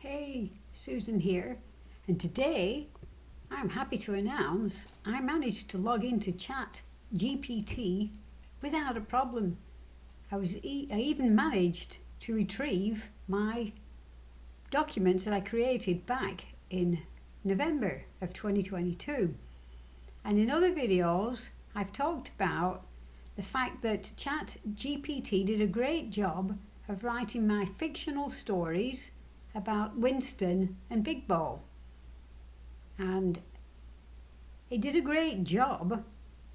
Hey, Susan here, and today I'm happy to announce I managed to log into ChatGPT without a problem. I even managed to retrieve my documents that I created back in November of 2022. And in other videos, I've talked about the fact that ChatGPT did a great job of writing my fictional stories about Winston and Big Bo. And it did a great job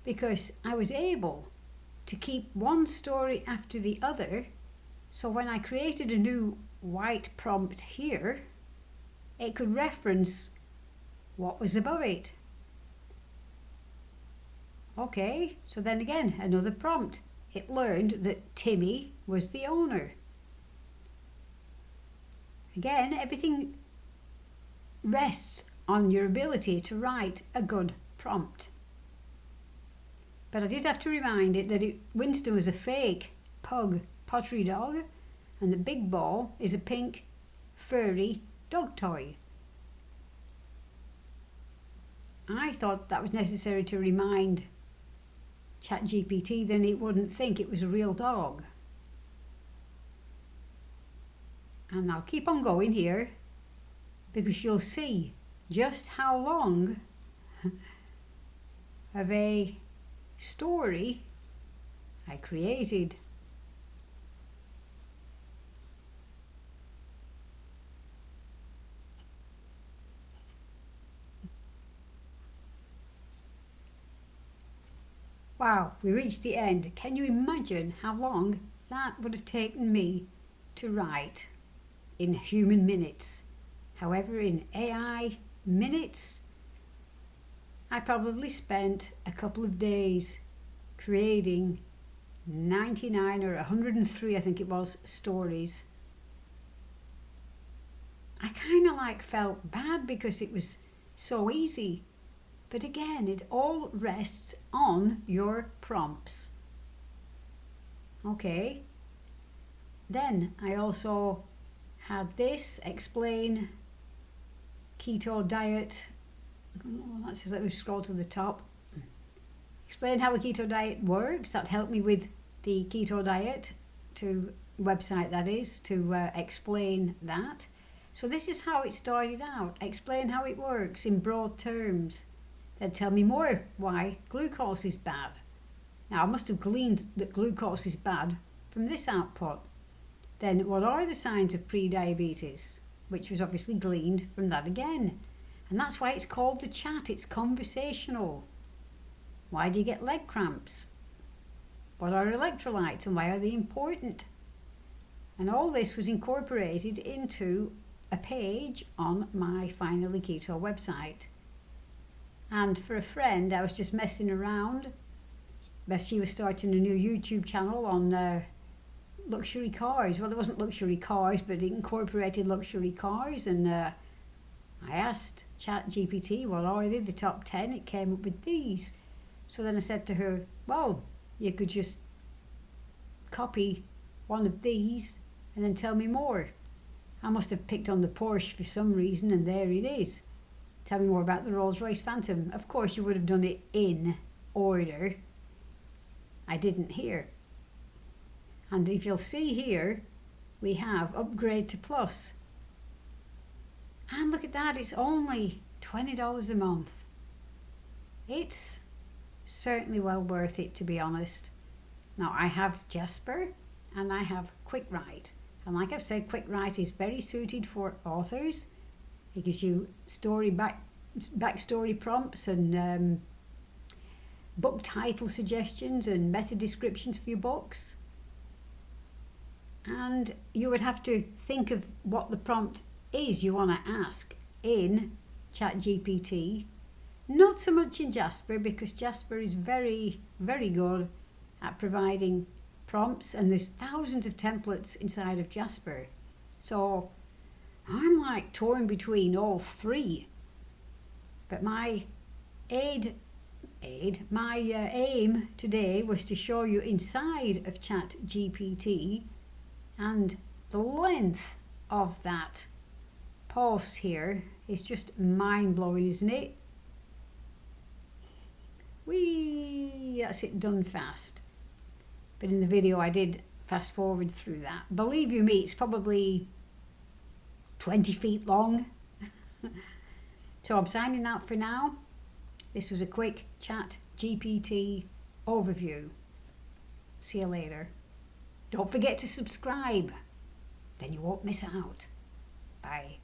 because I was able to keep one story after the other. So when I created a new white prompt here, it could reference what was above it. Okay, so then again, another prompt. It learned that Timmy was the owner. Again, everything rests on your ability to write a good prompt. But I did have to remind it that Winston was a fake pug pottery dog and that Big Bo is a pink furry dog toy. I thought that was necessary to remind ChatGPT, then it wouldn't think it was a real dog. And I'll keep on going here because you'll see just how long of a story I created. Wow, we reached the end. Can you imagine how long that would have taken me to write in human minutes? However, in AI minutes, I probably spent a couple of days creating 99 or 103, I think it was, stories. I kind of felt bad because it was so easy. But again, it all rests on your prompts. Okay. Then I also had this explain keto diet. Let's just let me scroll to the top. Explain how a keto diet works. That helped me with the keto diet website, that is, to explain that. So this is how it started out. Explain how it works in broad terms. Then tell me more why glucose is bad. Now I must have gleaned that glucose is bad from this output. Then what are the signs of pre-diabetes? Which was obviously gleaned from that again. And that's why it's called the chat. It's conversational. Why do you get leg cramps? What are electrolytes and why are they important? And all this was incorporated into a page on my Finally Keto website. And for a friend, I was just messing around. But she was starting a new YouTube channel on luxury cars. Well, it wasn't luxury cars, but it incorporated luxury cars. And I asked ChatGPT, what are they, the top 10? It came up with these. So then I said to her, well, you could just copy one of these and then tell me more. I must have picked on the Porsche for some reason, and there it is. Tell me more about the Rolls-Royce Phantom. Of course, you would have done it in order. I didn't here. And if you'll see here, we have upgrade to plus. And look at that, it's only $20 a month. It's certainly well worth it, to be honest. Now, I have Jasper and I have QuickWrite. And like I've said, QuickWrite is very suited for authors. It gives you backstory prompts and book title suggestions and meta descriptions for your books. And you would have to think of what the prompt is you want to ask in ChatGPT. Not so much in Jasper, because Jasper is very, very good at providing prompts, and there's thousands of templates inside of Jasper. So I'm torn between all three. But my aim today was to show you inside of ChatGPT and the length of that post here is just mind-blowing, isn't it? Whee! That's it done fast. But in the video I did fast forward through that. Believe you me, it's probably 20 feet long. So I'm signing out for now. This was a quick chat GPT overview. See you later. Don't forget to subscribe, then you won't miss out. Bye.